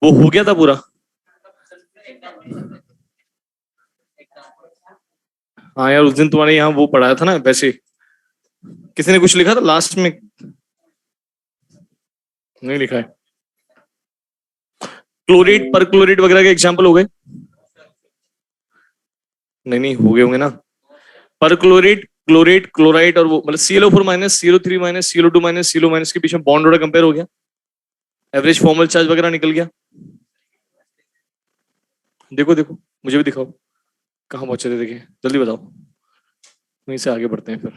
वो हो गया था पूरा। हाँ यार, उस दिन तुम्हारे यहाँ वो पढ़ाया था ना वैसे, किसी ने कुछ लिखा था लास्ट में? नहीं लिखा है। क्लोरीड पर क्लोरीड वगैरह के एग्जाम्पल हो गए? नहीं नहीं, हो गए होंगे ना। पर क्लोरीड, क्लोरेट, क्लोराइड और वो मतलब ClO4 - ClO3 - ClO2 - के बीच में बॉन्ड ऑर्डर कंपेयर हो गया, एवरेज फॉर्मल चार्ज वगैरह निकल गया। देखो देखो, मुझे भी दिखाओ कहाँ पहुंचे थे, देखिए जल्दी बताओ, वहीं से आगे बढ़ते हैं फिर।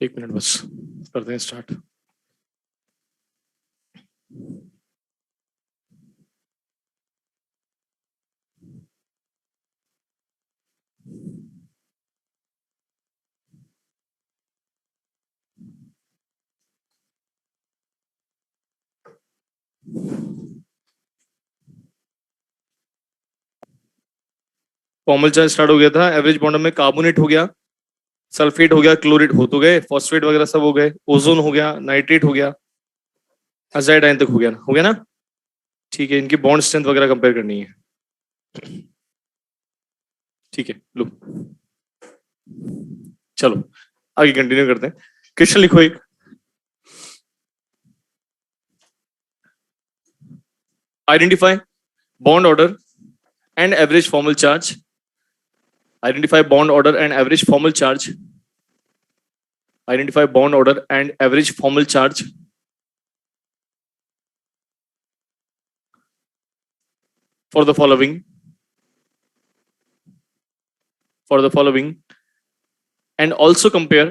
एक मिनट बस, करते हैं स्टार्ट। फॉर्मल चार्ज स्टार्ट हो गया था, एवरेज बॉन्ड में कार्बोनेट हो गया, सल्फेट हो गया, क्लोरेट हो तो गए, फॉस्फेट वगैरह सब हो गए, ओजोन हो गया, नाइट्रेट हो गया, अजाइड आयन तक हो गया ना, हो गया ना? ठीक है, इनकी बॉन्ड स्ट्रेंथ वगैरह कंपेयर करनी है। ठीक है लो, चलो आगे कंटिन्यू करते हैं। क्वेश्चन लिखो एक। Identify bond order and average formal charge. Identify bond order and average formal charge. Identify bond order and average formal charge for the following, for the following, and also compare,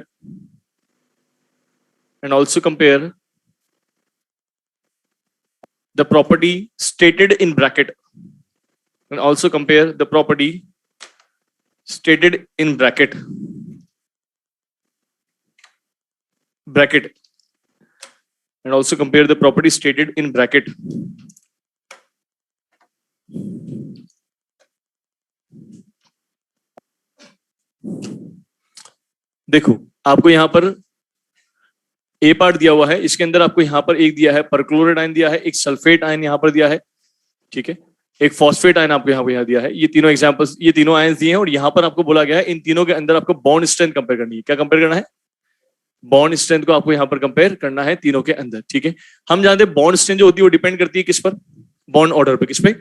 and also compare the property stated in bracket, and also compare the property stated in bracket, bracket, and also compare the property stated in bracket. देखो आपको यहां पर ए part दिया हुआ है, इसके अंदर आपको यहां पर एक दिया है परक्लोराइड आयन दिया है, एक सल्फेट आयन यहां पर दिया है, ठीक है, एक फॉस्फेट आयन आपको यहाँ दिया है। ये तीनों एग्जांपल्स, ये तीनों आयन दिए हैं और यहाँ पर आपको बोला गया है इन तीनों के अंदर आपको बॉन्ड स्ट्रेंथ कंपेयर करनी है। क्या कंपेयर करना है? बॉन्ड स्ट्रेंथ को आपको यहाँ पर कंपेयर करना है तीनों के अंदर, ठीक है। हम जानते हैं बॉन्ड स्ट्रेंथ जो होती है वो डिपेंड करती है किस पर? बॉन्ड ऑर्डर पे। किस पे?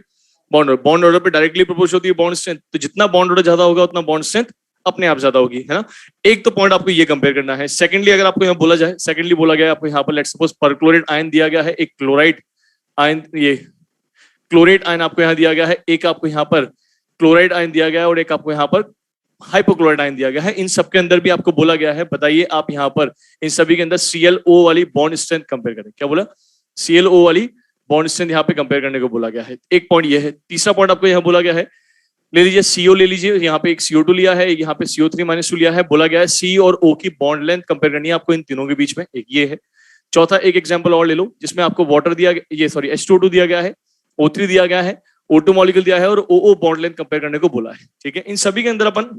बॉन्ड ऑर्डर पे डायरेक्टली प्रोपोर्शनल होती है बॉन्ड स्ट्रेंथ, तो जितना बॉन्ड ऑर्डर ज्यादा होगा उतना बॉन्ड स्ट्रेंथ अपने आप ज्यादा होगी, है ना। एक तो पॉइंट आपको ये कंपेयर करना है। सेकंडली अगर आपको यहाँ बोला जाए, सेकंडली बोला गया आपको यहाँ पर लेट्स सपोज परक्लोराइड आयन दिया गया है, एक क्लोराइड आयन, ये क्लोरेट आयन आपको यहाँ दिया गया है, एक आपको यहाँ पर क्लोराइड आयन दिया गया है और एक आपको यहाँ पर हाइपोक्लोराइड आयन दिया गया है। इन सबके अंदर भी आपको बोला गया है, बताइए आप यहाँ पर इन सभी के अंदर ClO वाली बॉन्ड स्ट्रेंथ कंपेयर करें। क्या बोला? ClO वाली बॉन्ड स्ट्रेंथ यहाँ पे कंपेयर करने को बोला गया है। एक पॉइंट ये है। तीसरा पॉइंट आपको यहाँ बोला गया है, ले लीजिए CO ले लीजिए, यहाँ पे एक CO2 लिया है, यहाँ पे CO3 - लिया है, बोला गया है C और O की बॉन्ड लेंथ कंपेयर करनी है आपको इन तीनों के बीच में, एक ये है। चौथा एक एग्जाम्पल और ले लो जिसमें आपको वाटर दिया, ये सॉरी H2O2 दिया गया है, O3 दिया गया है, O2 मॉलिक्यूल दिया है और OO बॉन्ड लेंथ कंपेयर करने को बोला है, ठीक है। इन सभी के अंदर अपन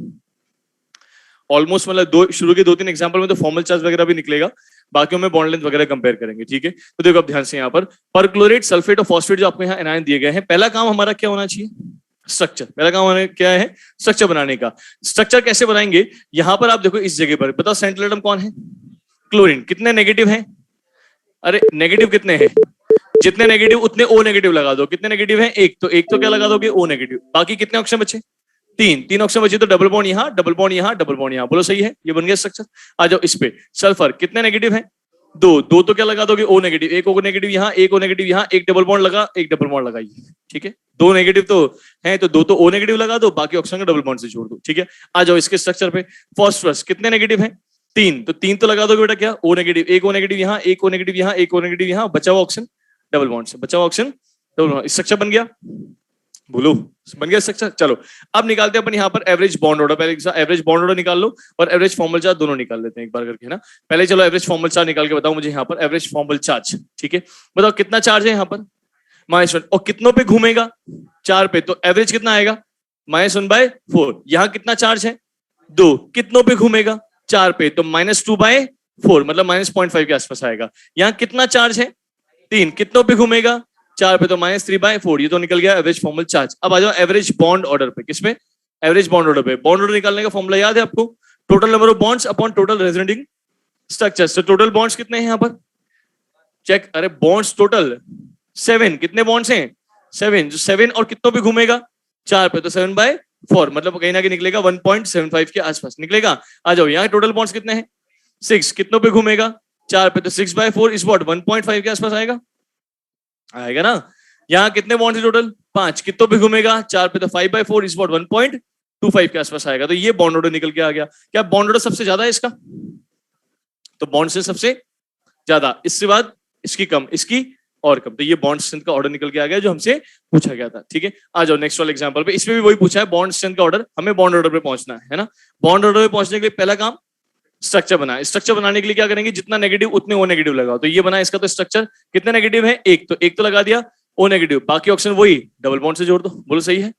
ऑलमोस्ट मतलब दो शुरू के 2-3 एग्जांपल में तो फॉर्मल चार्ज वगैरह भी निकलेगा, बाकियों में बॉन्ड लेंथ वगैरह कंपेयर करेंगे, ठीक है। तो देखो अब ध्यान से यहाँ पर परक्लोरेट, सल्फेट और फॉस्फेट जो आपको यहाँ एनायन दिए गए हैं, पहला काम हमारा क्या होना चाहिए? स्ट्रक्चर। पहला काम हमारा क्या है? स्ट्रक्चर बनाने का। स्ट्रक्चर कैसे बनाएंगे? यहाँ पर आप देखो इस जगह पर, बताओ सेंट्रल एटम कौन है? क्लोरीन। कितने नेगेटिव हैं? अरे नेगेटिव कितने हैं? जितने नेगेटिव उतने O नेगेटिव लगा दो। कितने नेगेटिव हैं? एक, तो एक तो क्या लगा दोगे? O negative. बाकी कितने ऑक्सीजन बचे? तीन ऑक्सीजन बचे, तो डबल बॉन्ड यहाँ, डबल बॉन्ड यहाँ, डबल बॉन्ड यहाँ। बोलो सही है? ये बन गया स्ट्रक्चर। आ जाओ इस पे। सल्फर कितने नेगेटिव हैं? दो तो क्या लगा दोगे? O negative. एक O नेगेटिव यहाँ, एक O नेगेटिव यहाँ, एक डबल बॉन्ड लगा, एक डबल बॉन्ड लगाइए, ठीक है। दो नेगेटिव तो है, तो दो तो O नेगेटिव लगा दो, बाकी ऑक्सीजन को डबल बॉन्ड से जोड़ दो, ठीक है। आ जाओ इसके स्ट्रक्चर पे। फॉस्फोरस कितने नेगेटिव हैं? तीन तो लगा दोगे बेटा, क्या? O नेगेटिव, एक O नेगेटिव यहाँ, एक O नेगेटिव यहाँ, एक O नेगेटिव यहाँ, बचा हुआ ऑक्सीजन डबल बॉन्ड से, बचा हुआ ऑक्सीजन डबल बॉन्ड। स्ट्रक्चर बन गया। बोलो, बन गया स्ट्रक्चर। चलो अब निकालते हैं अपन यहाँ पर एवरेज बॉन्ड ऑर्डर। पहले एवरेज बॉन्ड ऑर्डर निकाल लो और एवरेज फॉर्मल चार्ज दोनों निकाल लेते हैं एक बार करके, है ना। पहले चलो एवरेज फॉर्मल चार्ज निकाल के बताओ मुझे यहाँ पर एवरेज फॉर्मल चार्ज। ठीक है, बताओ कितना चार्ज है यहाँ पर, -1, और कितनों पे घूमेगा, 4 पे, तो एवरेज कितना आएगा -1/4। यहाँ कितना चार्ज है 2, कितनों पे घूमेगा 4 पे, तो -2/4 मतलब -0.5 के आसपास आएगा। यहाँ कितना चार्ज है 3, कितनों पे घूमेगा 4 पे, तो -3/4। ये तो निकल गया एवरेज फॉर्मल चार्ज। अब आ जाओ एवरेज बॉन्ड ऑर्डर पे। किसमें, एवरेज बॉन्ड ऑर्डर पे। बॉन्ड ऑर्डर निकालने का फॉर्मूला याद है आपको, total number of bonds upon total resonating structures. तो टोटल बॉन्ड्स कितने हैं यहाँ पर, चेक। अरे बॉन्ड्स टोटल 7, कितने बॉन्ड्स हैं 7, जो 7 और कितनों पे घूमेगा 4 पे, तो 7/4 मतलब कहीं ना कहीं निकलेगा 1.75 के आसपास निकलेगा। आ जाओ यहाँ टोटल बॉन्ड्स कितने हैं 6, कितनों पे घूमेगा 4 पे, तो 6/4 इज व्हाट 1.5 के आसपास आएगा, आएगा ना। यहाँ कितने बॉन्ड है टोटल 5, कितनों पे घूमेगा 4 पे, तो 5/4 इज व्हाट 1.25 के आसपास आएगा। तो ये बॉन्ड ऑर्डर निकल के आ गया। क्या बॉन्ड ऑर्डर सबसे ज्यादा है इसका, तो बॉन्ड से सबसे ज्यादा, इससे बाद इसकी कम, इसकी और कम, तो ये बॉन्ड स्ट्रेंथ का ऑर्डर निकल के आ गया जो हमसे पूछा गया था। ठीक है, आ जाओ नेक्स्ट वाले एग्जांपल पे। इसमें भी वही पूछा है बॉन्ड स्ट्रेंथ का ऑर्डर, हमें बॉन्ड ऑर्डर पे पहुंचना है ना। बॉन्ड ऑर्डर पे पहुंचने के लिए पहला काम स्ट्रक्चर बना। स्ट्रक्चर बनाने के लिए क्या करेंगे, जितना नेगेटिव उतने ओ नेगेटिव लगाओ। तो ये बना इसका, तो स्ट्रक्चर कितने नेगेटिव है, एक तो लगा दिया ओ नेगेटिव, बाकी ऑप्शन वही डबल बॉन्ड से जोड़ दो। बोलो सही है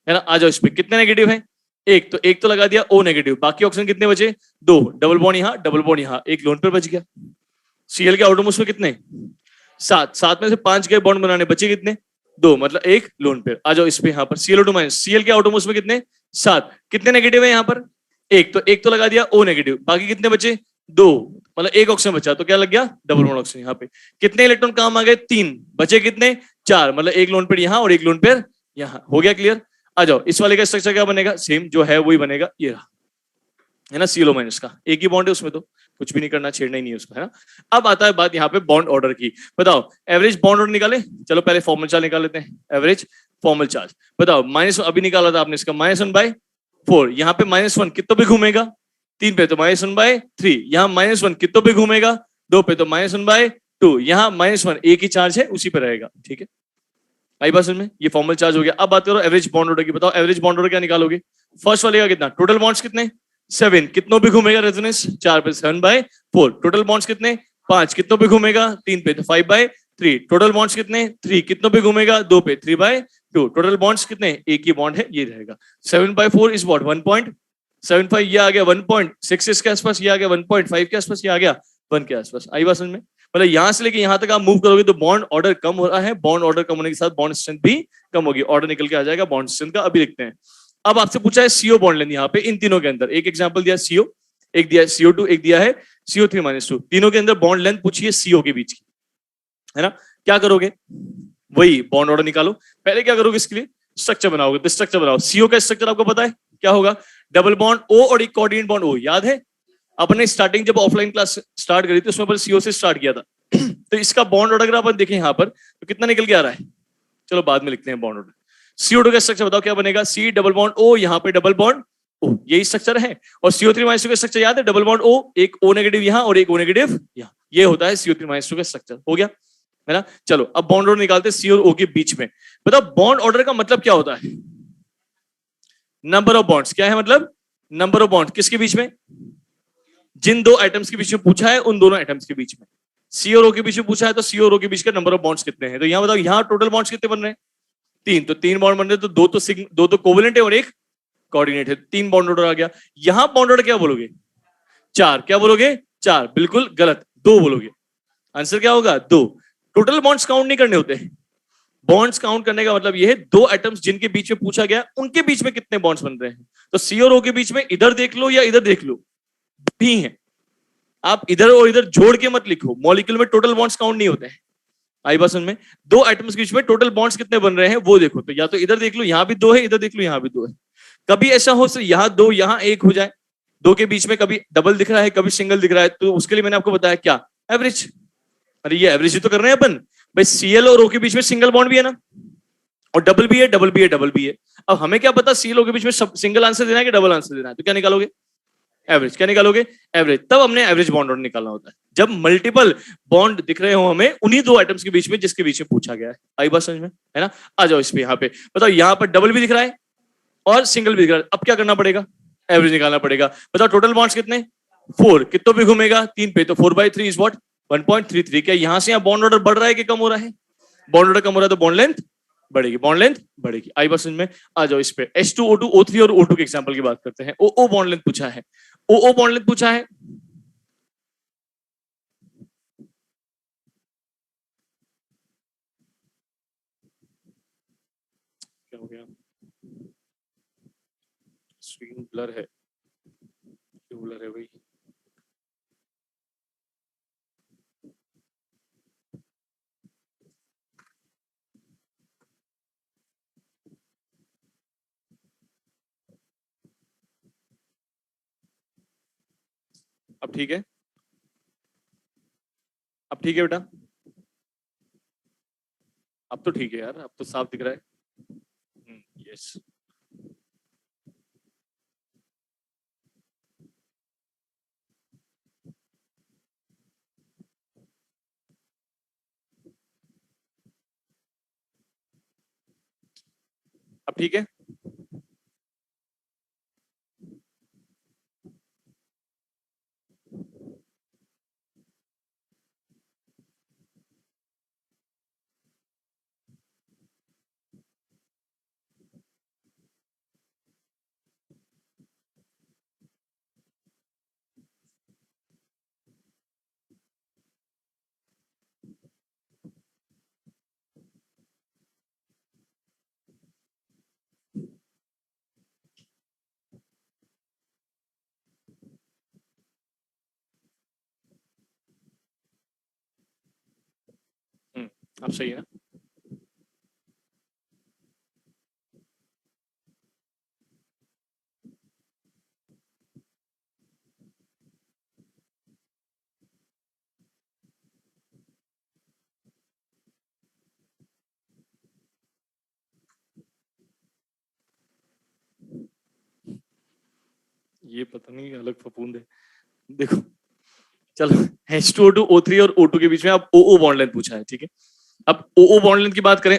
ना। आ जाओ इस पे, कितने नेगेटिव है, एक तो लगा दिया ओ नेगेटिव, बाकी ऑप्शन कितने बचे 2, डबल बॉन्ड यहाँ डबल बॉन्ड यहाँ, एक लोन पे बच गया। सीएल के आउटरमोस्ट में कितने 7 में से 5 गए बॉन्ड बनाने, बचे कितने 2, मतलब एक लोन पेयर। आ जाओ इस पे, यहाँ पर सीएलओ2 माइनस सीएल के आउटरमोस्ट में कितने 7, कितने नेगेटिव है यहाँ पर एक तो लगा दिया ओ नेगेटिव, बाकी कितने बचे 2, मतलब एक ऑक्सीजन बचा, तो क्या लग गया डबल बॉन्ड ऑक्सीजन। यहाँ पे कितने इलेक्ट्रॉन काम आ गए 3, बचे कितने 4, मतलब एक लोन पेयर यहाँ और एक लोन पेयर यहाँ। हो गया क्लियर। आ जाओ इस वाले का स्ट्रक्चर क्या बनेगा, सेम जो है वही बनेगा, ये रहा, है ना। सीएलओ माइनस का एक ही बॉन्ड है उसमें, तो कुछ भी नहीं करना, छेड़ना ही नहीं है उसको, है ना। अब आता है बात यहाँ पे बॉन्ड ऑर्डर की। बताओ एवरेज बॉन्ड ऑर्डर निकाले, चलो पहले फॉर्मल चार्ज निकाल लेते हैं। एवरेज फॉर्मल चार्ज बताओ, माइनस अभी निकाला था आपने इसका -1/4, यहाँ पे -1 कितनों पे घूमेगा 3 पे, तो -1/3, यहाँ -1 कितनों पे घूमेगा 2 पे, तो -1/2, यहाँ -1 एक ही चार्ज है उसी पे रहेगा। ठीक है, आई बात समझ में, ये फॉर्मल चार्ज हो गया। अब बात करो एवरेज बॉन्ड ऑर्डर की। बताओ एवरेज बॉन्ड ऑर्डर क्या निकालोगे, फर्स्ट वाले का कितना, टोटल बॉन्ड्स कितने 7, कितनों पे घूमेगा रेजोनेंस 4 पे, 7/4, टोटल बॉन्ड्स कितने 5, कितनों पे घूमेगा 3 पे, तो 5/3, टोटल बॉन्ड्स कितने 3, कितनों पे घूमेगा 2 पे, 3/2, टोटल बॉन्ड्स कितने, एक ही बॉन्ड है ये रहेगा। 7/4 इज व्हाट 1.75, ये आ गया 1.66 के आसपास, ये आ गया 1.5 के आसपास, ये आ गया 1 के आसपास। आई बात समझ में, मतलब यहां से लेके यहां तक आप मूव करोगे तो बॉन्ड ऑर्डर कम हो रहा है, बॉन्ड ऑर्डर कम होने के साथ बॉन्ड स्ट्रेंथ भी कम होगी, ऑर्डर निकल के आ जाएगा बॉन्ड स्ट्रेंथ का। अभी लिखते हैं। अब आपसे पूछा है सीओ बॉन्ड लेंथ, यहाँ पे इन तीनों के अंदर एक एग्जांपल दिया सीओ, एक दिया है CO2, एक दिया है CO3-2, तीनों के अंदर बॉन्ड लेंथ पूछिए सीओ के बीच की, है ना। क्या करोगे, वही बॉन्ड ऑर्डर निकालो। पहले क्या करोगे, इसके लिए स्ट्रक्चर बनाओगे। तो स्ट्रक्चर बनाओ, सीओ का स्ट्रक्चर आपको पता है क्या होगा, डबल बॉन्ड ओ और एक कोऑर्डिनेट बॉन्ड ओ। याद है अपने स्टार्टिंग जब ऑफलाइन क्लास स्टार्ट करी थी उसमें पर सीओ से स्टार्ट किया था। तो इसका बॉन्ड ऑर्डर अगर अपन देखें यहाँ पर तो कितना निकल के आ रहा है, चलो बाद में लिखते हैं बॉन्ड ऑर्डर। CO2 का स्ट्रक्चर बताओ क्या बनेगा, C डबल बॉन्ड O, यहाँ पे डबल बॉन्ड O, यही स्ट्रक्चर है। और CO3-2 का स्ट्रक्चर याद है, डबल बॉन्ड O, एक O नेगेटिव यहाँ और एक O नेगेटिव यहाँ, ये होता है CO3-2 का स्ट्रक्चर। हो गया, है ना। चलो अब बॉन्ड ऑर्डर निकालते हैं C और O के बीच में। बताओ बॉन्ड ऑर्डर का मतलब क्या होता है, नंबर ऑफ बॉन्ड्स। क्या है मतलब, नंबर ऑफ बॉन्ड किसके बीच में, जिन दो एटम्स के बीच में पूछा है उन दोनों एटम्स के बीच में। C और O के बीच में पूछा है तो C और O के बीच का नंबर ऑफ बॉन्ड्स कितने हैं। तो यहाँ बताओ, यहाँ टोटल बॉन्ड्स कितने बन रहे हैं 3, तो 3 बॉन्ड बन रहे हैं, तो दो तो कोवेलेंट है और एक कोऑर्डिनेट है, 3 बॉन्ड ऑर्डर आ गया। यहाँ बॉन्ड ऑर्डर क्या बोलोगे 4, क्या बोलोगे 4, बिल्कुल गलत, 2 बोलोगे। आंसर क्या होगा 2। टोटल बॉन्ड्स काउंट नहीं करने होते, बॉन्ड्स काउंट करने का मतलब ये है दो एटम्स जिनके बीच में पूछा गया उनके बीच में कितने बॉन्ड्स बन रहे हैं। तो C और O के बीच में इधर देख लो या इधर देख लो भी है, आप इधर और इधर जोड़ के मत लिखो, मॉलिक्यूल में टोटल बॉन्ड्स काउंट नहीं होते हैं। आई बात समझ में, दो एटम्स के बीच में टोटल बॉन्ड्स कितने बन रहे हैं वो देखो। तो या तो इधर देख लो यहाँ भी 2 है, इधर देख लो यहाँ भी 2 है। कभी ऐसा हो यहाँ 2 यहाँ 1 हो जाए, 2 के बीच में कभी डबल दिख रहा है कभी सिंगल दिख रहा है, तो उसके लिए मैंने आपको बताया क्या, एवरेज। अरे ये एवरेज ही तो कर रहे हैं अपन भाई, Cl और O के बीच में सिंगल बॉन्ड भी है ना, और डबल भी है, डबल भी है। अब हमें क्या पता Cl O के बीच में सिंगल आंसर देना है कि डबल आंसर देना है, तो क्या निकालोगे एवरेज क्या निकालोगे? एवरेज। तब हमने एवरेज बॉन्ड ऑर्डर निकालना होता है जब मल्टीपल बॉन्ड दिख रहे हो हमें उन्हीं दो आइटम्स के बीच में जिसके बीच में पूछा गया है। आई बात समझ में? है ना? आ जाओ इस पे, यहाँ पे बताओ, यहाँ पर डबल भी दिख रहा है और सिंगल भी दिख रहा है। अब क्या करना पड़ेगा? एवरेज निकालना पड़ेगा। बताओ टोटल बॉन्ड्स कितने? 4। कितनों पे घूमेगा? 3 पे, तो 4/3 इज व्हाट? 1.33। क्या यहां से यहाँ बॉन्ड ऑर्डर बढ़ रहा है कि कम हो रहा है? बॉन्ड ऑर्डर कम हो रहा है तो बॉन्ड लेंथ बढ़ेगी, बॉन्ड लेंथ बढ़ेगी। आई बात समझ में? आ जाओ इस पे H2O2 O3 और O2 के एग्जांपल की बात करते हैं। OO बॉन्ड लेंथ पूछा है, OO बॉन्ड लेंथ पूछा है। क्या हो गया? स्क्रीन ब्लर है, क्यों ब्लर है भाई? अब ठीक है? अब ठीक है बेटा? अब तो ठीक है यार, अब तो साफ दिख रहा है। यस। अब ठीक है? अब सही है ना? ये पता नहीं अलग फफूंद है। देखो चलो, H2O2 O3 और O2 के बीच में अब OO बॉन्ड लेंथ पूछा है, ठीक है? अब OO बॉन्ड लेंथ की बात करें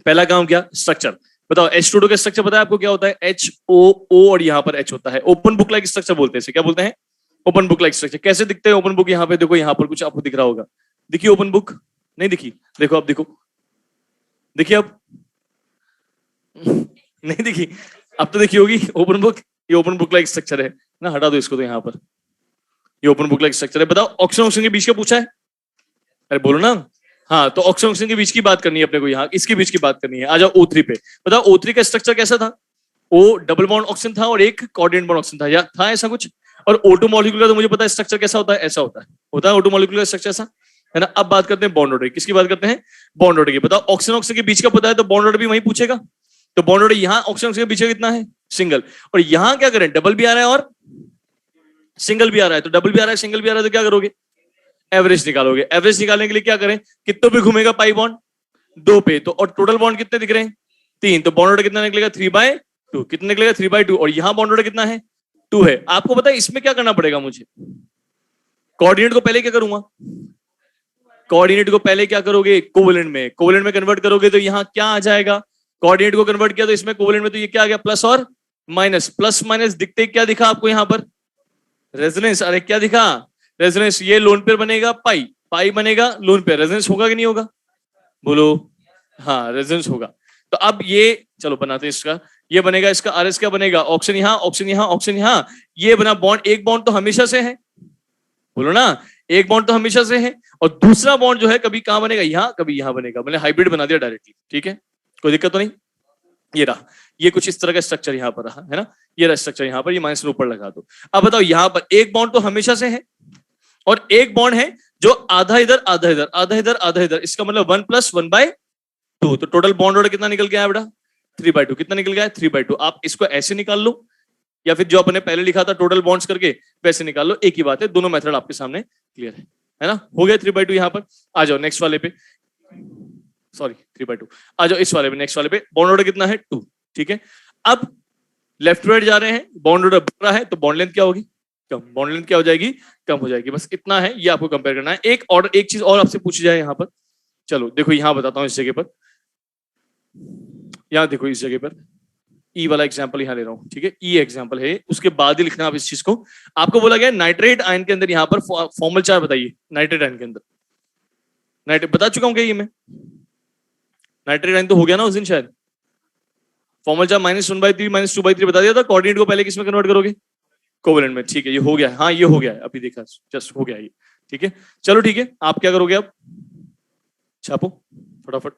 पहला काम क्या? स्ट्रक्चर। बताओ H2O2 का स्ट्रक्चर पता है आपको क्या होता है? HOO और यहाँ पर H होता है। ओपन बुक लाइक स्ट्रक्चर बोलते हैं इसे। क्या बोलते हैं? Open book like structure. कैसे दिखते हैं ओपन बुक? यहाँ पे देखो, यहाँ पर कुछ आपको दिख रहा होगा। दिखी ओपन बुक? नहीं दिखी? देखो अब देखो, देखिए अब नहीं दिखी? अब तो देखी होगी ओपन बुक। ये ओपन बुक लाइक स्ट्रक्चर है ना, हटा दो इसको तो। यहाँ पर ये ओपन बुक लाइक स्ट्रक्चर है। बताओ ऑक्सीजन ऑक्सीजन के बीच का पूछा है। अरे बोलो ना। हाँ, तो ऑक्सीजन ऑक्सीजन के बीच की बात करनी है अपने को, यहाँ इसके बीच की बात करनी है। आ जाओ O3 पे। बताओ O3 का स्ट्रक्चर कैसा था? O डबल बॉन्ड ऑक्सीजन था और एक कोऑर्डिनेट बॉन्ड ऑक्सीजन था, या था ऐसा कुछ? और O2 मॉलिक्यूल का तो मुझे पता है स्ट्रक्चर कैसा होता है, ऐसा होता है O2 मॉलिक्यूल का स्ट्रक्चर ऐसा, है ना? अब बात करते हैं बॉन्ड ऑर्डर। किसकी बात करते हैं? बॉन्ड ऑर्डर की। बताओ ऑक्सीजन ऑक्सीजन के बीच का पता है तो बॉन्ड ऑर्डर भी वही पूछेगा। तो बॉन्ड ऑर्डर यहाँ ऑक्सीजन ऑक्सीजन के बीच का कितना है? सिंगल। और यहाँ क्या करें? डबल भी आ रहा है और सिंगल भी आ रहा है। तो डबल भी आ रहा है, सिंगल भी आ रहा है, तो क्या करोगे? एवरेज निकालोगे। एवरेज निकालने के लिए क्या करें? कितनों पे घूमेगा पाई बॉन्ड? 2 पे। तो और टोटल बॉन्ड कितने दिख रहे हैं? 3। तो बॉन्ड ऑर्डर कितना निकलेगा? 3/2। कितना निकलेगा? 3/2। और यहां बॉन्ड ऑर्डर कितना है? 2 है। आपको पता है इसमें क्या करना पड़ेगा मुझे? कोऑर्डिनेट को पहले क्या करूंगा? कोऑर्डिनेट को पहले क्या करोगे? कोवेलेंट में। कोवेलेंट में कन्वर्ट करोगे तो यहाँ क्या आ जाएगा? कोऑर्डिनेट को कन्वर्ट किया तो इसमें कोवेलेंट में, तो ये क्या आ गया? प्लस और माइनस। प्लस माइनस दिखते क्या दिखा आपको यहाँ पर? रेजोनेंस। अरे क्या दिखा? रेजोनेंस। ये लोन पेयर बनेगा पाई, पाई बनेगा लोन पेयर। रेजोनेंस होगा कि नहीं होगा? बोलो। हाँ, रेजोनेंस होगा। तो अब ये चलो बनाते हैं इसका। ये बनेगा इसका RS क्या बनेगा? ऑक्सीजन यहाँ, ऑक्सीजन यहाँ, ऑक्सीजन यहाँ। ये बना बॉन्ड। एक बॉन्ड तो हमेशा से है, बोलो ना। एक बॉन्ड तो हमेशा से है। और दूसरा बॉन्ड जो है कभी कहां बनेगा? यहाँ, कभी यहाँ बनेगा। मैंने हाइब्रिड बना दिया डायरेक्टली, ठीक है? कोई दिक्कत तो नहीं? ये रहा, ये कुछ इस तरह का स्ट्रक्चर यहाँ पर रहा, है ना? ये रहा स्ट्रक्चर यहाँ पर। ये माइनस ऊपर लगा दो। अब बताओ यहाँ पर एक बॉन्ड तो हमेशा से है और एक बॉन्ड है जो आधा इधर आधा इधर, आधा इधर आधा इधर। इसका मतलब 1 + 1/2। तो टोटल बॉन्ड ऑर्डर कितना निकल गया बेटा? 3/2। कितना निकल गया? 3/2। आप इसको ऐसे निकाल लो या फिर जो अपने पहले लिखा था टोटल बॉन्ड्स करके वैसे निकाल लो, एक ही बात है। दोनों मेथड आपके सामने क्लियर है ना? हो गया 3/2 यहाँ पर। आ जाओ नेक्स्ट वाले पे, सॉरी 3/2। आ जाओ इस वाले पे, नेक्स्ट वाले पे। बॉन्ड ऑर्डर कितना है? 2, ठीक है? अब लेफ्ट टू राइट जा रहे हैं, बॉन्ड बढ़ रहा है, तो बॉन्ड लेंथ क्या होगी? कम। बॉन्ड लेंथ क्या हो जाएगी? कम हो जाएगी। बस इतना है, ये आपको कंपेयर करना है। एक चीज और आपसे पूछी जाए यहाँ पर, चलो देखो यहाँ बताता हूँ इस जगह पर, यहाँ देखो इस जगह पर ई वाला एग्जांपल यहाँ ले रहा हूँ, ठीक है, ई एग्जांपल है, उसके बाद ही लिखना आप इस चीज को। आपको बोला गया नाइट्रेट आयन के अंदर यहाँ पर फॉर्मल चार्ज बताइए, नाइट्रेट आयन के अंदर। नाइट्रेट बता चुका हूँ क्या ये मैं? नाइट्रेट आयन तो हो गया ना उस दिन शायद। फॉर्मल चार्ज -1/3 -2/3 बता दिया था। कोऑर्डिनेट को पहले किस में कन्वर्ट करोगे? कोवेलेंट में। ठीक है, ये हो गया है, हाँ ये हो गया है, अभी देखा जस्ट हो गया ये। ठीक है, चलो ठीक है, आप क्या करोगे अब? छापो फटाफट।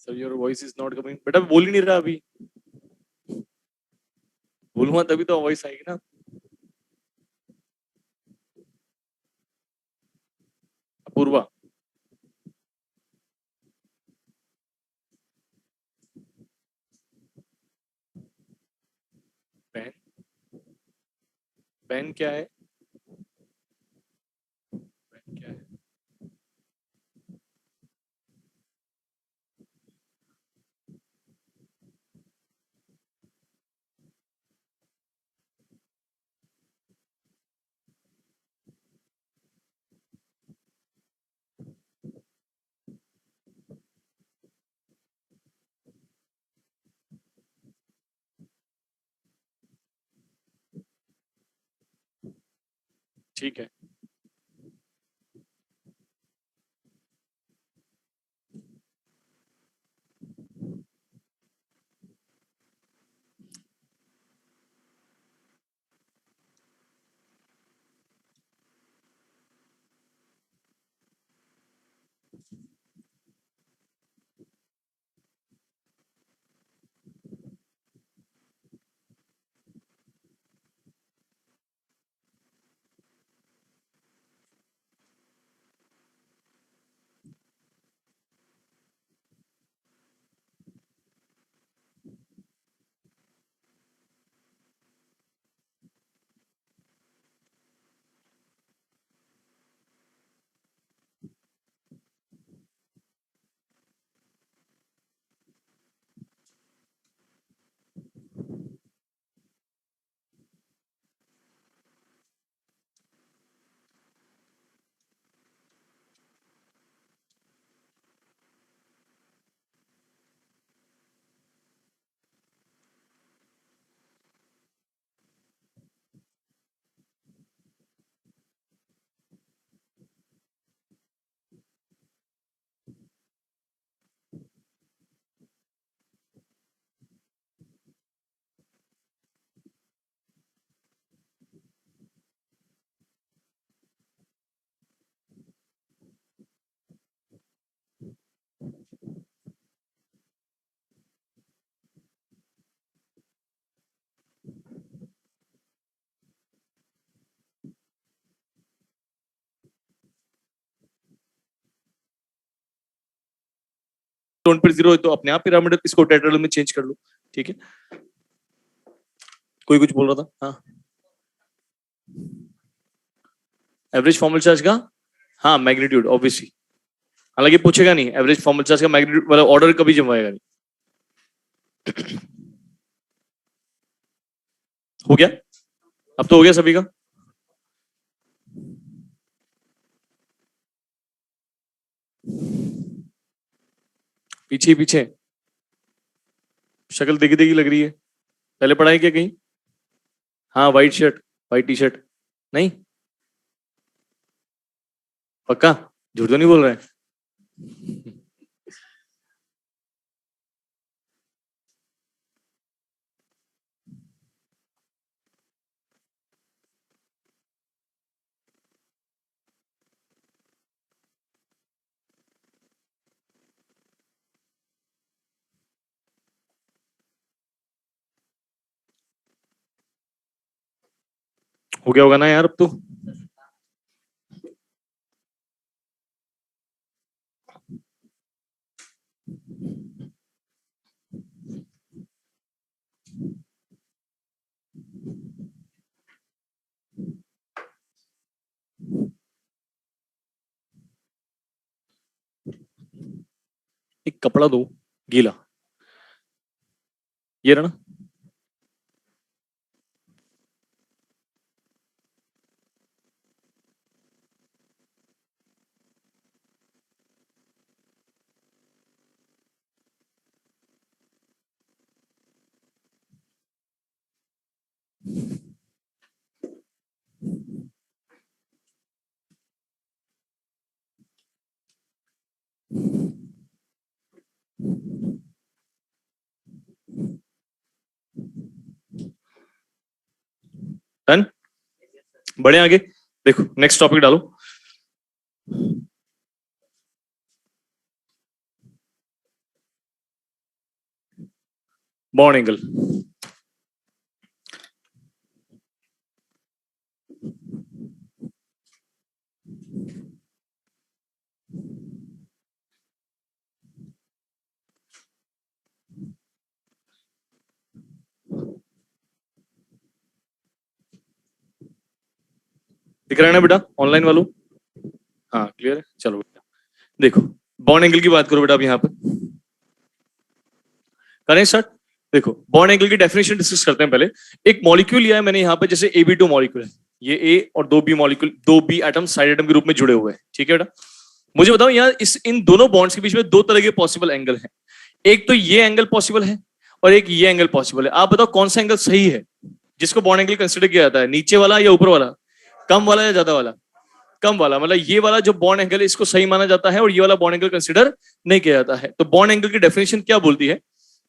Sir your voice is not coming, बेटा बोल ही नहीं रहा अभी। बोलूंगा तभी तो वॉइस आएगी ना। अपूर्वा। बहन। बहन क्या है? बहन क्या है? ठीक है। टोन पर 0 है तो अपने आप पिरामिडल इसको टेट्राहेड्रल में चेंज कर लो, ठीक है। कोई कुछ बोल रहा था? हाँ, एवरेज फॉर्मल चार्ज का, हाँ मैग्नीट्यूड ऑब्वियसली, हालांकि पूछेगा नहीं एवरेज फॉर्मल चार्ज का मैग्नीट्यूड वाला ऑर्डर कभी जमाएगा नहीं। हो गया? अब तो हो गया सभी का। पीछे पीछे शक्ल देखी देखी लग रही है, पहले पढ़ाई क्या कहीं? हाँ white shirt, white T shirt, नहीं पक्का? झूठ तो नहीं बोल रहे हैं? हो गया होगा ना यार अब तो। एक कपड़ा दो गीला, ये रहा ना। डन, बढ़े आगे। देखो नेक्स्ट टॉपिक डालो। Bond angle. दिख रहा है ना बेटा ऑनलाइन वालों? हाँ क्लियर है, चलो बेटा देखो बॉन्ड एंगल की बात करो बेटा अब यहाँ पे करें स्टार्ट। देखो बॉन्ड एंगल की डेफिनेशन डिस्कस करते हैं पहले। एक मॉलिक्यूल लिया है मैंने यहाँ पे, जैसे Ab2 मॉलिक्यूल है, ये ए और 2b molecule, 2b atom side atom के रूप में जुड़े हुए हैं, ठीक है बेटा। मुझे बताओ यहाँ इन दोनों बॉन्ड्स के बीच में दो तरह के पॉसिबल एंगल हैं। एक तो ये एंगल पॉसिबल है और एक ये एंगल पॉसिबल है। आप बताओ कौन सा एंगल सही है जिसको बॉन्ड एंगल कंसिडर किया जाता है, नीचे वाला या ऊपर वाला, कम वाला या ज्यादा वाला? कम वाला, मतलब ये वाला जो बॉन्ड एंगल है इसको सही माना जाता है और ये वाला बॉन्ड एंगल कंसिडर नहीं किया जाता है। तो बॉन्ड एंगल की डेफिनेशन क्या बोलती है?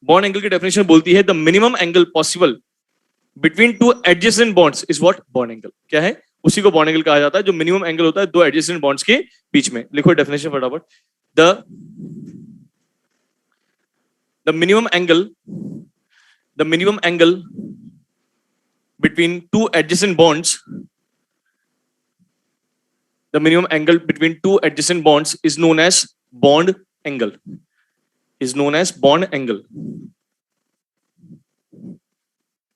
बॉन्ड एंगल की डेफिनेशन बोलती है the minimum angle possible between two adjacent bonds is what bond angle. क्या है? उसी को बॉन्ड एंगल कहा जाता है जो मिनिमम एंगल होता है दो एडजेसेंट बॉन्ड्स के बीच में। लिखो डेफिनेशन फटाफट। The minimum angle between two adjacent bonds, the minimum angle between two adjacent bonds is known as bond angle, is known as bond angle।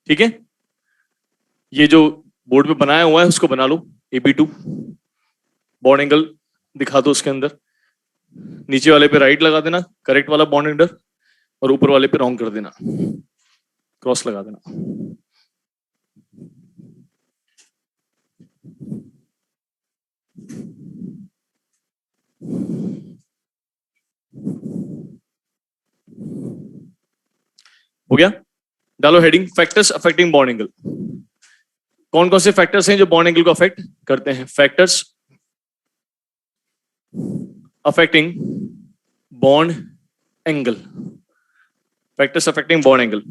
ठीक है, ये जो बोर्ड पे बनाया हुआ है उसको बना लो, Ab2 बॉन्ड एंगल दिखा दो उसके अंदर। नीचे वाले पे राइट लगा देना करेक्ट वाला बॉन्ड एंगल, और ऊपर वाले पे रॉन्ग कर देना, क्रॉस लगा देना। हो गया? डालो heading factors affecting bond angle. कौन कौन से फैक्टर्स हैं जो बॉन्ड एंगल को अफेक्ट करते हैं? Factors affecting bond angle, factors affecting bond angle.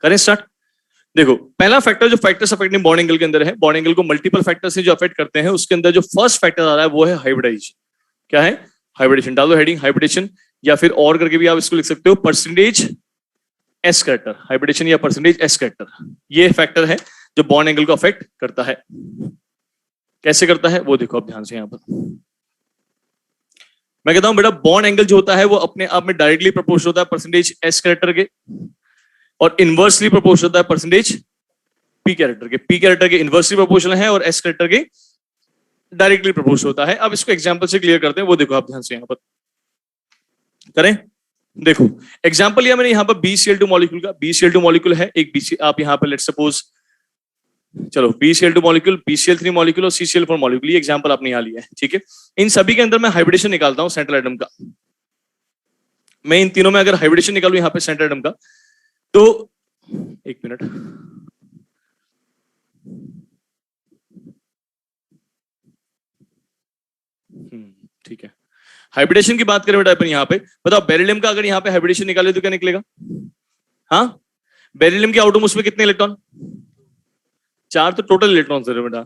करें स्टार्ट। देखो पहला फैक्टर जो फैक्टर्स अफेक्टिंग बॉन्ड एंगल के अंदर है, बॉन्ड एंगल को मल्टीपल फैक्टर्स से जो अफेक्ट करते हैं, उसके अंदर जो फर्स्ट फैक्टर आ रहा है वो है हाइब्रिडाइजेशन। क्या है? हाइब्रिडेशन। डालो हेडिंग हाइब्रिडेशन, या फिर और करके भी आप इसको लिख सकते हो परसेंटेज एस कैरेक्टर, हाइब्रिडेशन या परसेंटेज एस कैरेक्टर। ये फैक्टर है जो बॉन्ड एंगल को अफेक्ट करता है। कैसे करता है वो देखो अब ध्यान से। यहां पर मैं कहता हूं बेटा बॉन्ड एंगल जो होता है वो अपने आप में डायरेक्टली प्रोपोर्शनल होता है परसेंटेज एस कैरेक्टर के, और इनवर्सली प्रोपोर्शनल होता है परसेंटेज पी कैरेक्टर के। पी कैरेक्टर के इनवर्सली प्रोपोर्शनल है और एस कैरेक्टर के डायरेक्टली प्रोपोर्शनल होता है। अब इसको एग्जांपल से क्लियर करते हैं, वो देखो आप ध्यान से यहां पर करें। देखो एग्जांपल लिया मैंने यहां पर BCl2 मॉलिक्यूल का। BCl2 मॉलिक्यूल है एक BC, आप यहां पर लेट सपोज चलो BCl2 मॉलिक्यूल, BCl3 मॉलिक्यूल और CCl4 मॉलिक्यूल, ये एग्जांपल आपने यहां लिया है, ठीक है। इन सभी के अंदर मैं हाइब्रिडेशन निकालता हूं सेंट्रल एटम का। मैं इन तीनों में अगर हाइब्रिडेशन निकालूं यहां पे सेंट्रल एटम का, तो एक मिनट, ठीक है। हाइब्रिडेशन की बात करें बेटा अपन यहां पे, बताओ बेरिलियम का अगर यहां पे हाइब्रिडेशन निकाले तो क्या निकलेगा? हाँ, बेरिलियम के आउटोमोस में कितने इलेक्ट्रॉन? 4 तो टोटल इलेक्ट्रॉन है बेटा।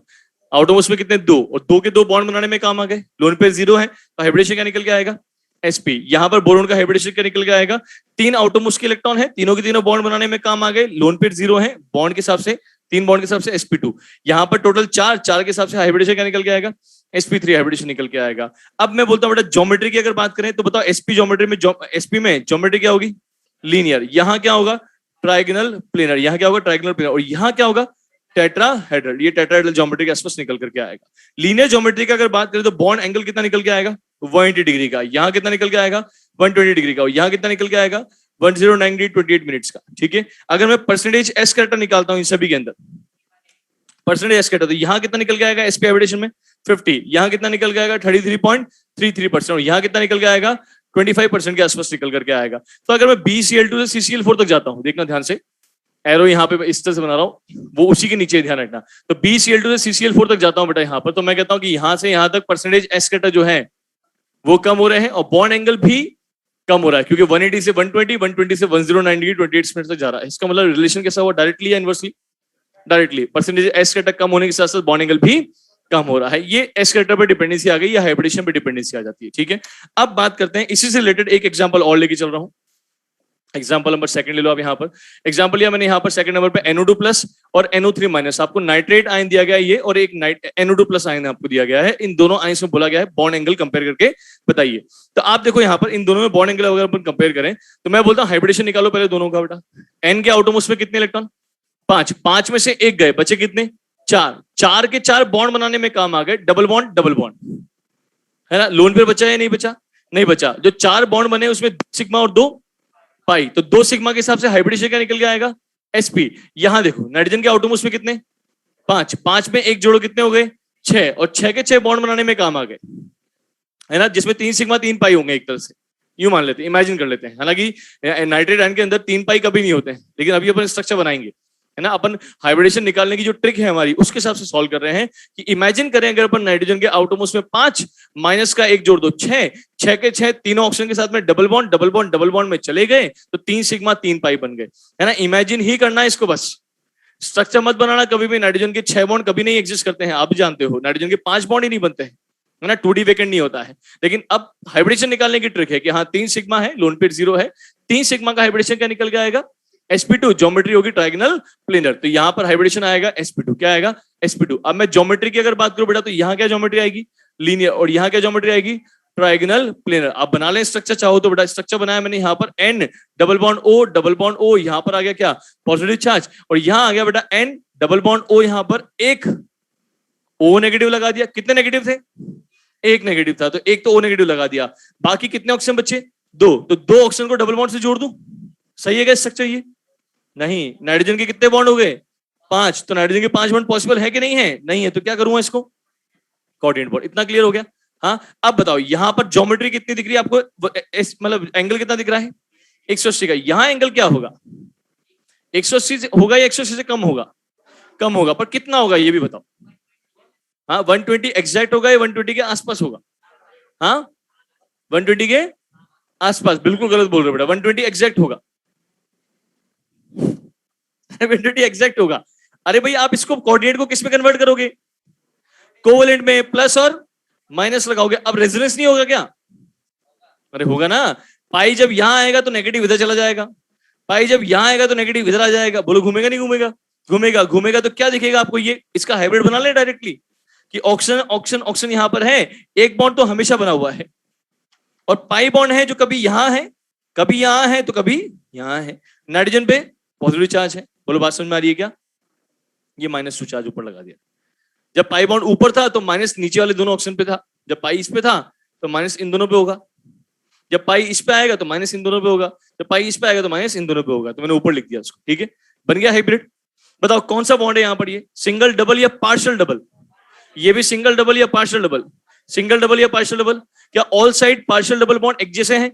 आउटोमोस में कितने? 2, और 2 के 2 बॉन्ड बनाने में काम आ गए। लोन पेयर 0 है तो हाइब्रिडेशन क्या निकल के आएगा? sp। यहां पर बोरोन का हाइब्रिडेशन क्या निकल के आएगा? 3 आउटोमोस के इलेक्ट्रॉन है, तीनों के तीनों बॉन्ड बनाने में काम आ गए। लोन पेयर 0 है, बॉन्ड के हिसाब से 3 बॉन्ड के हिसाब से sp2। यहां पर टोटल 4 के हिसाब से हाइब्रिडेशन क्या निकल के आएगा? sp3 हाइब्रिडेशन निकल के आएगा। अब मैं बोलता हूं बेटा ज्योमेट्री की अगर बात करें तो बताओ sp ज्योमेट्री में, sp में ज्योमेट्री क्या होगी? लीनियर। यहां क्या होगा? Trigonal planar. यहां क्या होगा? Trigonal planar. और यहां क्या होगा? टेट्राहेड्रल। ये टेट्राहेड्रल ज्योमेट्री के आसपास निकल करके आएगा। लीनियर ज्योमेट्री का अगर बात करें तो बॉन्ड एंगल कितना निकल के आएगा? 180 डिग्री का। यहां कितना निकल के आएगा? 120 डिग्री का। और यहां कितना निकल के आएगा? 1090 28 मिनट्स का, ठीक है। अगर मैं परसेंटेज एस कैरेक्टर निकालता हूं इन सभी के अंदर, परसेंटेज एस कैरेक्टर, तो यहां कितना निकल के आएगा एसपी हाइब्रिडेशन में? 50। यहां कितना निकल के आएगा? 33.33%। और यहां कितना निकल के आएगा? 25% के आसपास निकल करके आएगा। तो अगर मैं BCl2 से CCl4 तक जाता हूं, देखना ध्यान से, एरो यहां पे इस तरह से बना रहा हूं, वो उसी के नीचे ध्यान रखना। तो BCl2 से CCl4 तक जाता हूं बेटा यहां पर, तो मैं कहता हूं कि यहां से यहां तक परसेंटेज एस कैरेक्टर जो है वो कम हो रहे हैं, और बॉन्ड एंगल भी कम हो रहा है, क्योंकि 180 से 120, 120 से 1090, 28 मिनट तक जा रहा है। इसका मतलब रिलेशन कैसा हुआ? डायरेक्टली या inversely? Directly. Percentage S character कम होने के साथ साथ बॉन्ड एंगल भी कम हो रहा है। ये एस कैरेक्टर पे डिपेंडेंसी आ गई, या हाइब्रिडेशन पे डिपेंडेंसी आ जाती है, ठीक है। अब बात करते हैं, इसी से रिलेटेड एक एग्जांपल और लेके चल रहा हूं। एग्जांपल नंबर सेकंड ले लो आप यहां पर। एग्जांपल लिया मैंने यहां पर सेकंड नंबर पे NO2 प्लस और NO3 माइनस। आपको नाइट्रेट आयन दिया गया है ये, और एक NO2 प्लस आयन आपको दिया गया है। इन दोनों आयन में बोला गया है बॉन्ड एंगल कंपेयर करके बताइए। तो आप देखो यहां पर इन दोनों में बॉन्ड एंगल अगर अपन कंपेयर करें तो मैं बोलता हूं हाइब्रिडेशन निकालो पहले दोनों का बेटा। एन के आउटोमोस में कितने इलेक्ट्रॉन? 5 में से एक गए, बचे कितने? 4 के 4 बॉन्ड बनाने में काम आ गए। डबल बॉन्ड है ना। लोन पेयर बचा या नहीं बचा? नहीं बचा। जो 4 बॉन्ड बने उसमें सिग्मा और 2 पाई, तो 2 सिग्मा के हिसाब से हाइब्रिडेशन क्या निकल के आएगा? sp। यहां देखो नाइट्रोजन के आउटोमोस में कितने? 5 में एक जोड़ो कितने हो गए? 6, और 6 के 6 बॉन्ड बनाने में काम आ गए, है ना, जिसमें 3 सिग्मा 3 पाई होंगे एक तरह से, यूं मान लेते हैं, इमेजिन कर लेते हैं। हालांकि नाइट्रेट आयन के अंदर 3 पाई कभी नहीं होते हैं, लेकिन अभी अपन स्ट्रक्चर बनाएंगे, है ना। अपन हाइब्रिडेशन निकालने की जो ट्रिक है हमारी, उसके हिसाब से सॉल्व कर रहे हैं कि इमेजिन करें अगर अपन नाइट्रोजन के आउटोमोस में 5 माइनस का एक जोड़ दो 6 के 6 तीनों ऑक्सीजन के साथ में डबल बॉन्ड में चले गए, तो 3 सिग्मा 3 पाई बन गए, है ना। इमेजिन ही करना है इसको, बस स्ट्रक्चर मत बनाना कभी भी। नाइट्रोजन के 6 बॉन्ड कभी नहीं एग्जिस्ट करते हैं, आप जानते हो। नाइट्रोजन के 5 बॉन्ड ही नहीं बनते हैं, है ना, 2D वेकेंट नहीं होता है। लेकिन अब हाइब्रिडेशन निकालने की ट्रिक है कि हाँ 3 सिग्मा है, लोन पेयर 0 है, 3 सिग्मा का हाइब्रिडेशन क्या निकल के आएगा? sp2। ज्योमेट्री होगी ट्राइगोनल प्लेनर, तो यहां पर हाइब्रिडेशन आएगा sp2। क्या आएगा? sp2। अब मैं ज्योमेट्री की अगर बात करूं बेटा, तो यहां क्या ज्योमेट्री आएगी? लीनियर। और यहां क्या ज्योमेट्री आएगी? Trigonal planar. आप बना लें स्ट्रक्चर चाहो तो बेटा। स्ट्रक्चर बनाया मैंने यहां पर N डबल बॉन्ड O, यहां पर आ गया क्या? Positive charge. और यहां आ गया बेटा N डबल बॉन्ड O, यहां पर एक O नेगेटिव लगा दिया। कितने नेगेटिव थे? एक नेगेटिव था, तो एक तो O नेगेटिव लगा दिया। बाकी कितने ऑक्सीजन बचे? 2। तो 2 ऑक्सीजन को डबल बॉन्ड से जोड़ दूं, सही है क्या स्ट्रक्चर ये? नहीं। नाइट्रोजन के कितने बॉन्ड हो गए? 5। तो नाइट्रोजन के 5 बॉन्ड पॉसिबल है कि नहीं है? नहीं है। तो क्या करूंगा इसको? Coordinate bond. इतना क्लियर हो गया? हाँ। अब बताओ यहां पर ज्योमेट्री कितनी दिख रही है आपको? मतलब एंगल कितना दिख रहा है? 180 का। यहां एंगल क्या होगा? 180 से होगा या 180 से कम होगा? कम होगा। पर कितना होगा ये भी बताओ। हाँ, 120 एग्जैक्ट होगा या 120 के आसपास होगा? हाँ, 120 के आसपास। बिल्कुल गलत बोल रहे हो बेटा, 120 एग्जैक्ट होगा। 120 एग्जैक्ट होगा। अरे भाई आप इसको कोऑर्डिनेट को किस में कन्वर्ट करोगे? कोवेलेंट में प्लस और माइनस लगाओगे। अब रेजोनेंस नहीं होगा क्या? अरे होगा ना। पाई जब यहां आएगा तो नेगेटिव इधर चला जाएगा, पाई जब यहां आएगा तो नेगेटिव इधर आ जाएगा। बोलो घूमेगा नहीं घूमेगा? घूमेगा। घूमेगा तो क्या दिखेगा आपको? ये इसका हाइब्रिड बना ले डायरेक्टली कि ऑक्सीजन ऑक्सीजन ऑक्सीजन यहां पर है, एक बॉन्ड तो हमेशा बना हुआ है, और पाई बॉन्ड है जो कभी यहां है, कभी यहां है, तो कभी यहां है। नाइट्रोजन पे पॉजिटिव चार्ज है। बोलो बात समझ में आ रही है क्या? ये -2 चार्ज ऊपर लगा दिया। जब पाई बॉन्ड ऊपर था तो माइनस नीचे वाले दोनों ऑप्शन पे था, जब पाई इस पे था तो माइनस इन दोनों पे होगा, जब पाई इस पे आएगा तो माइनस इन दोनों पे होगा, जब पाई इस पे आएगा तो माइनस इन दोनों पे होगा। तो मैंने ऊपर लिख दिया उसको, ठीक है, बन गया हाइब्रिड। बताओ कौन सा बॉन्ड है यहां पर? ये सिंगल डबल या पार्शियल डबल? ये भी सिंगल डबल या पार्शियल डबल? सिंगल डबल या पार्शियल डबल? क्या all side partial double bond एक जैसे हैं?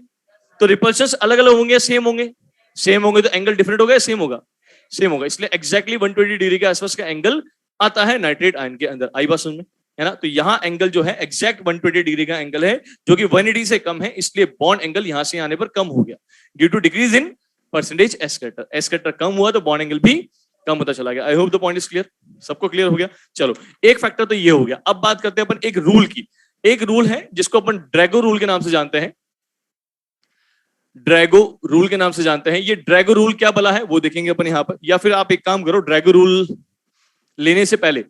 तो रिपल्शंस अलग अलग होंगे या सेम होंगे? सेम होंगे। तो एंगल डिफरेंट होगा या सेम होगा? सेम होगा। इसलिए एग्जैक्टली 120 डिग्री के आसपास का एंगल आता है नाइट्रेट आयन के अंदर। आई बात समझ में, है ना? तो यहां एंगल जो है एग्जैक्ट 120 डिग्री का एंगल है, जो कि 180 से कम है, इसलिए बॉन्ड एंगल यहां से आने पर कम हो गया due to decrease in percentage s character. S character कम हुआ तो बॉन्ड एंगल भी कम होता चला गया। I hope the point is clear. सबको क्लियर हो गया? चलो, एक फैक्टर तो ये हो गया। अब बात करते हैं अपन एक रूल की। एक रूल है जिसको अपन ड्रैगो रूल के नाम से जानते हैं। ड्रैगो रूल के नाम से जानते हैं। ये ड्रैगो रूल क्या भला है वो देखेंगे अपन यहां पर, या फिर आप एक काम करो, ड्रैगो रूल लेने से पहले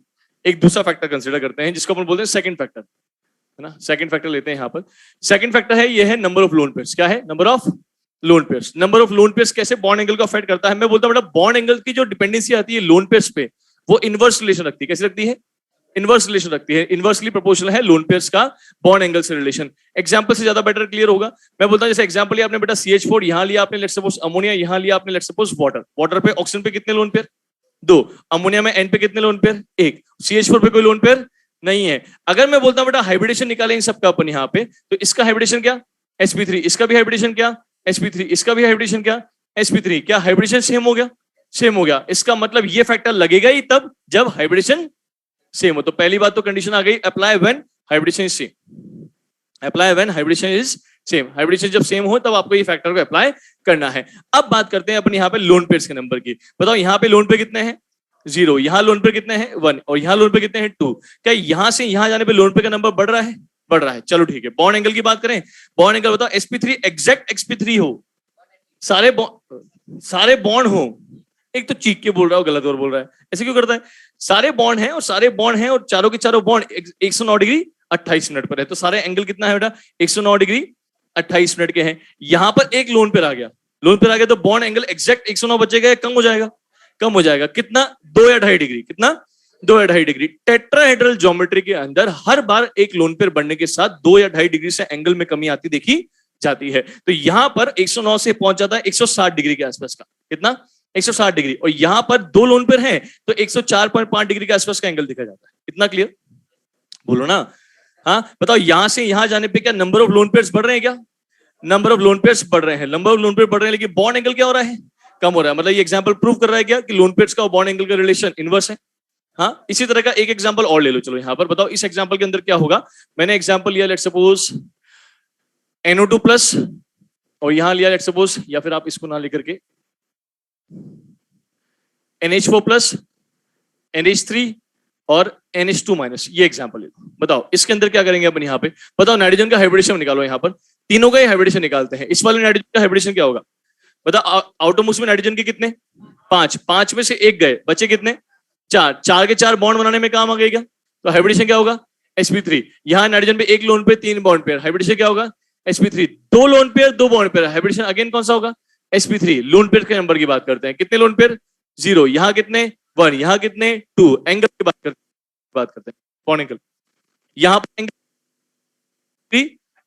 एक दूसरा फैक्टर कंसीडर करते हैं जिसको अपन बोलते हैं सेकंड फैक्टर, है ना? सेकंड फैक्टर लेते हैं यहां पर। सेकंड फैक्टर है, ये है नंबर ऑफ लोन पेयर्स। क्या है? Number of lone pairs. Number of lone pairs कैसे बॉन्ड एंगल को अफेक्ट करता है? मैं बोलता हूं बेटा, बॉन्ड एंगल की जो डिपेंडेंसी आती है लोन पेयर्स पे, वो इनवर्स रिलेशन रखती है। कैसे रखती है? इनवर्स रिलेशन रखती है। इनवर्सली प्रोपोर्शनल है लोन पेयर्स का बॉन्ड एंगल से रिलेशन। एग्जांपल से ज्यादा बेटर क्लियर होगा। मैं बोलता हूं जैसे एग्जांपल लिया आपने बेटा CH4, यहां लिया आपने लेट्स सपोज अमोनिया, यहां लिया आपने लेट्स सपोज वाटर। वाटर पे ऑक्सीजन पे कितने लोन पेयर? 2। अमोनिया में N पे कितने लोन पेयर? 1। CH4 पे कोई लोन पेयर नहीं है। अगर मैं बोलता हूं बेटा हाइब्रिडेशन निकालें इन सबका अपन यहां पे, तो इसका हाइब्रिडेशन क्या? sp3। इसका भी हाइब्रिडेशन क्या? sp3। इसका भी हाइब्रिडेशन क्या? sp3। क्या हाइब्रिडेशन सेम हो गया? सेम हो गया। इसका मतलब ये फैक्टर लगेगा ही तब जब हाइब्रिडेशन सेम हो। तो पहली बात तो कंडीशन आ गई, apply when hybridisation is same. Apply when hybridisation is same. Hybridisation जब सेम हो तब आपको ये फैक्टर को अप्लाई करना है। अब बात करते हैं अपन यहाँ पे लोन पेयर्स के नंबर की। बताओ यहाँ पे लोन पेयर कितने हैं? 0। यहाँ लोन पेयर कितने हैं? 1। और यहाँ लोन पेयर कितने हैं? 2। क्या यहां से यहां जाने पे लोन पेयर का नंबर बढ़ रहा है? बढ़ रहा है। चलो ठीक है, बॉन्ड एंगल की बात करें। बॉन्ड एंगल बताओ sp3 एग्जैक्ट sp3 हो, सारे बॉन्ड हो। एक तो चीख के बोल रहा हो, गलत और बोल रहा है, ऐसे क्यों करता है? सारे बॉन्ड हैं और सारे बॉन्ड हैं और चारों के चारों बॉन्ड 109 डिग्री 28 मिनट पर है। तो सारे एंगल कितना है बेटा? 109 डिग्री 28 मिनट के हैं। यहां पर एक लोन पेयर आ गया, लोन पेयर आ गया तो बॉन्ड एंगल एग्जैक्ट 109 बचेगा या कम हो जाएगा? कम हो जाएगा। कितना? 2 या 2.5 डिग्री। कितना? 2 या 2.5 डिग्री। टेट्राहेड्रल ज्योमेट्री के अंदर हर बार एक लोन पेयर बढ़ने के साथ 2 या 2.5 डिग्री से एंगल में कमी आती देखी जाती है। तो यहां पर 109 से पहुंच जाता है 160 डिग्री के आसपास का। कितना? 160 डिग्री। और यहां पर 2 लोन पेयर हैं तो 104.5 डिग्री के आसपास का एंगल दिखा जाता है। इतना क्लियर? बोलो ना। हाँ बताओ, यहां से यहां जाने पे क्या नंबर ऑफ लोन पेयर्स बढ़ रहे हैं? क्या नंबर ऑफ लोन पेयर्स बढ़ रहे हैं? नंबर ऑफ लोन पेयर बढ़ रहे हैं, लेकिन बॉन्ड एंगल क्या हो रहा है? कम हो रहा है। मतलब ये एग्जांपल प्रूव कर रहा है क्या कि लोन पेयर्स का और बॉन्ड एंगल का रिलेशन इनवर्स है। हाँ, इसी तरह का एक एग्जांपल और ले लो। चलो यहां पर बताओ इस एग्जांपल के अंदर क्या होगा। मैंने एग्जांपल लिया लेट्स सपोज NO2 प्लस, और यहां लिया लेट्स सपोज, या फिर आप इसको ना लेकर के NH4 प्लस, NH3 और NH2 माइनस, ये एग्जांपल ले लो। बताओ इसके अंदर क्या करेंगे अपन यहाँ पे? बताओ नाइट्रोजन का हाइब्रिडेशन निकालो। यहाँ पर तीनों का ही हाइब्रिडेशन निकालते हैं। इस वाले नाइट्रोजन का हाइब्रिडेशन क्या होगा? बताओ आउटरमोस्ट में नाइट्रोजन के कितने? 5। 5 में से 1 गए, बचे कितने? 4। 4 के 4 बॉन्ड बनाने में काम आ गए क्या? तो हाइब्रिडेशन क्या होगा? sp3। यहाँ नाइट्रोजन पे 1 लोन पे 3 बॉन्ड पेयर, हाइब्रिडेशन क्या होगा? sp3। 2 lone pair 2 bond pair, hybridisation again कौन सा होगा? sp3। लोन पेयर के नंबर की बात करते हैं। कितने लोन पेयर? 0। यहाँ कितने? 1। यहाँ कितने? 2। एंगल की बात करते हैं बॉन्ड एंगल। यहाँ पर एंगल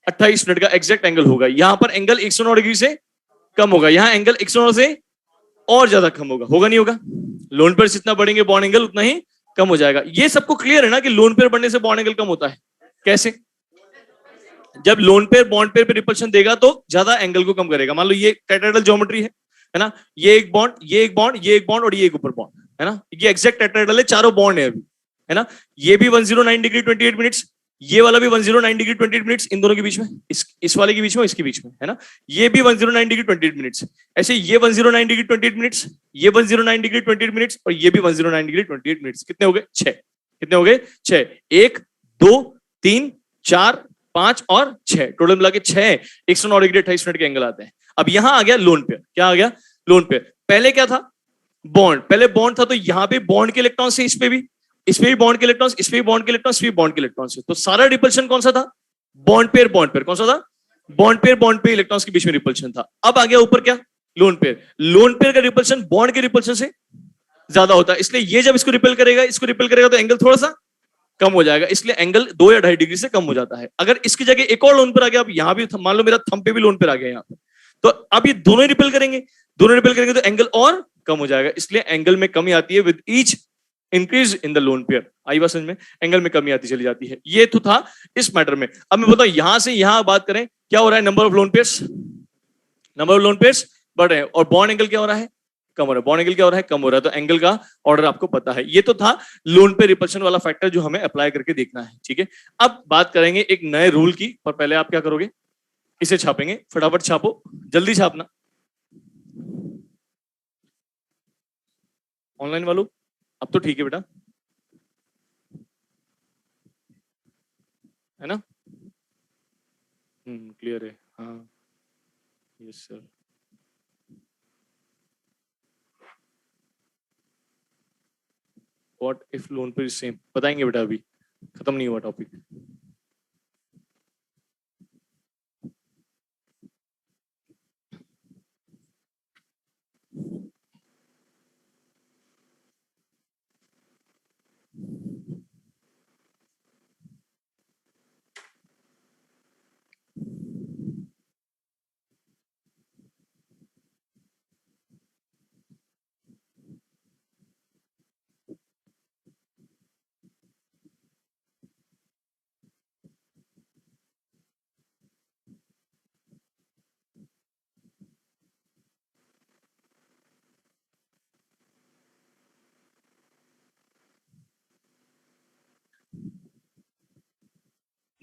28 मिनट का एग्जैक्ट एंगल होगा। यहाँ पर एंगल 109 डिग्री से कम होगा, यहाँ एंगल 109 से और ज्यादा कम होगा। होगा नहीं होगा? लोन पेयर जितना बढ़ेंगे बॉन्ड एंगल उतना ही कम हो जाएगा। ये सबको क्लियर है ना कि लोन पेयर बढ़ने से बॉन्ड एंगल कम होता है? कैसे? जब लोन पेयर बॉन्ड पेयर पे रिपल्शन देगा तो ज्यादा एंगल को कम करेगा। मान लो ये टेट्राहेड्रल ज्योमेट्री है ना, ये एक बॉन्ड, ये एक बॉन्ड, ये एक बॉन्ड और ये एक ऊपर बॉन्ड, है ना? ये एग्जैक्ट टेट्राहेड्रल है, चारों बॉन्ड है अभी, है ना? ये भी 109 डिग्री 28 मिनट्स, ये वाला भी 109 डिग्री 28 मिनट्स, इन दोनों के बीच में, इस वाले के बीच में, इसके बीच में, है ना? ये भी 109 डिग्री 28 मिनट्स। ऐसे ये 109 डिग्री 28 मिनट्स, ये 109 डिग्री 28 मिनट्स और ये भी 109 डिग्री 28 मिनट्स। कितने हो गए? 6। कितने हो गए? 6। 1 2 3 4 5 और 6, टोटल मिला के 6 109 डिग्री 28 मिनट के एंगल आते हैं। अब यहां आ गया लोन पेयर। क्या आ गया? Lone pair. पहले क्या था? बॉन्ड। पहले बॉन्ड था तो यहां पे बॉन्ड के इलेक्ट्रॉन से इस पे भी बॉन्ड के इलेक्ट्रॉन्स, इस पे भी बॉन्ड के इलेक्ट्रॉन्स, इस पे भी बॉन्ड के इलेक्ट्रॉन्स। तो सारा रिपल्शन कौन सा था? Bond pair. बॉन्ड पेयर कौन सा था? बॉन्ड पे इलेक्ट्रॉन्स के बीच में रिपल्शन था। अब आ गया ऊपर क्या, लोन पेयर। लोन पेयर का रिपल्शन बॉन्ड के रिपल्शन से ज्यादा होता है, इसलिए ये जब इसको रिपेल करेगा तो एंगल थोड़ा सा कम हो जाएगा, इसलिए एंगल 2 या 2.5 डिग्री से कम हो जाता है। अगर इसकी जगह एक और लोन पर आ गया, अब यहां भी मान लो मेरा थंब पे भी लोन पर आ गया यहाँ पे, तो अब ये दोनों ही रिपेल करेंगे, दोनों रिपेल करेंगे तो एंगल और कम हो जाएगा, इसलिए एंगल में कमी आती है with each increase in the lone pair. आई बात समझ में, एंगल में कमी आती चली जाती है। ये तो था इस मैटर में। अब मैं बताऊं यहां से यहां बात करें, क्या हो रहा है, number of lone pairs, number of lone pairs बढ़ रहे हैं, और बॉन्ड एंगल क्या हो रहा है, कम हो रहा है। बॉन्ड एंगल क्या हो रहा है, कम हो रहा है, तो एंगल का ऑर्डर आपको पता है। ये तो था लोन पे रिपल्शन वाला फैक्टर जो हमें अप्लाई करके देखना है, ठीक है। अब बात करेंगे एक नए रूल की, पर पहले आप क्या करोगे, इसे छापेंगे, फटाफट छापो, जल्दी छापना। ऑनलाइन वालों अब तो ठीक है बेटा, है ना, क्लियर है, हाँ, yes sir. What if loan पे सेम बताएंगे बेटा, अभी खत्म नहीं हुआ टॉपिक।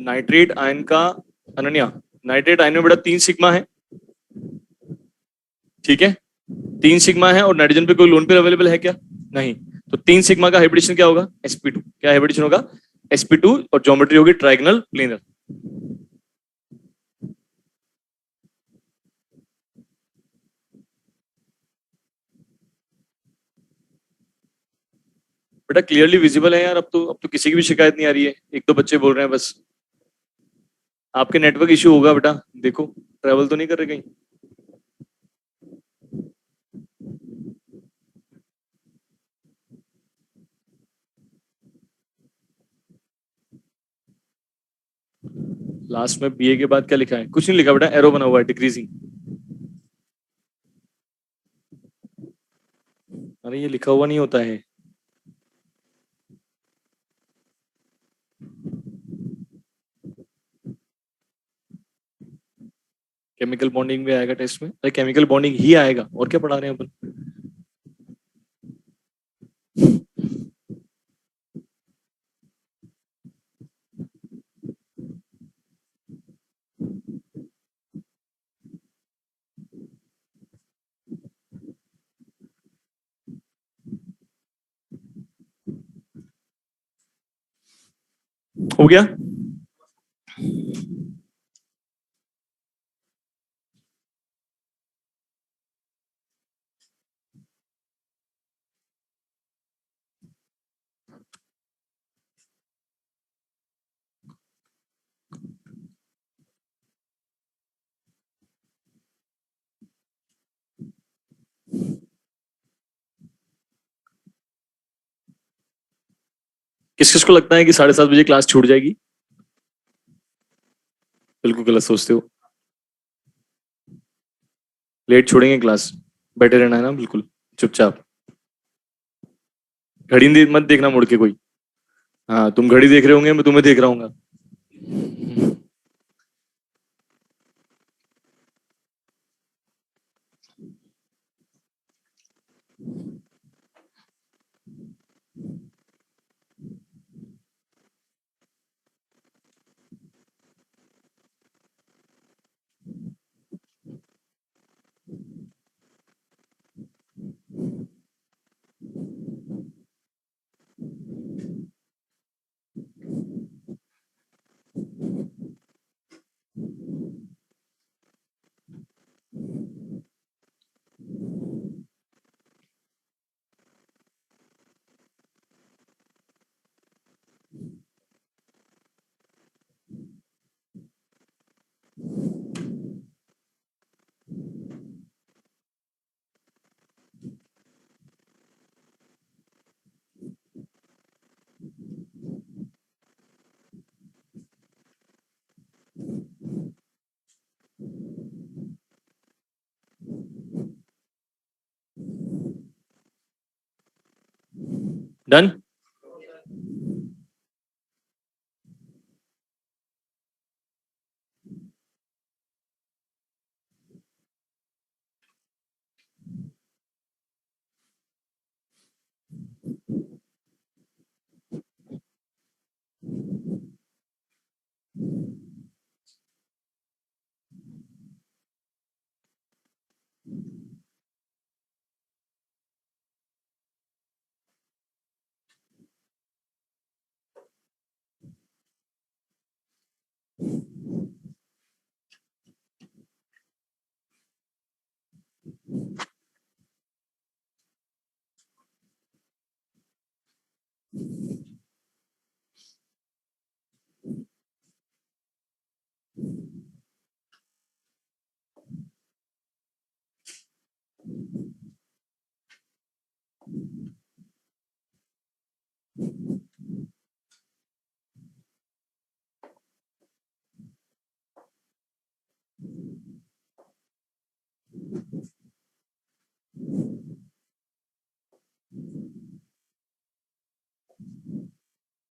नाइट्रेट आयन का, अनन्या, नाइट्रेट आयन में बेटा 3 सिग्मा है, ठीक है, 3 सिग्मा है, और नाइट्रोजन पे कोई लोन पेयर अवेलेबल है क्या, नहीं, तो 3 सिग्मा का हाइब्रिडेशन क्या होगा, sp2, क्या हाइब्रिडेशन होगा, sp2, और ज्योमेट्री होगी ट्राइगोनल प्लेनर। बेटा क्लियरली विजिबल है यार, अब तो किसी की भी शिकायत नहीं आ रही है, एक दो बच्चे बोल रहे हैं बस। आपके नेटवर्क इश्यू होगा बेटा, देखो ट्रेवल तो नहीं कर रहे कहीं। लास्ट में बीए के बाद क्या लिखा है, कुछ नहीं लिखा बेटा, एरो बना हुआ है डिक्रीजिंग। अरे ये लिखा हुआ नहीं होता है। केमिकल बॉन्डिंग भी आएगा टेस्ट में, अरे केमिकल बॉन्डिंग ही आएगा, और क्या पढ़ा रहे हैं अपन। हो गया। किस किस को लगता है कि 7:30 बजे क्लास छूट जाएगी, बिल्कुल गलत सोचते हो, लेट छोड़ेंगे क्लास, बैठे रहना है ना बिल्कुल चुपचाप। घड़ी मत देखना मुड़ के कोई, हाँ तुम घड़ी देख रहे होंगे, मैं तुम्हें देख रहा हूँ। डन।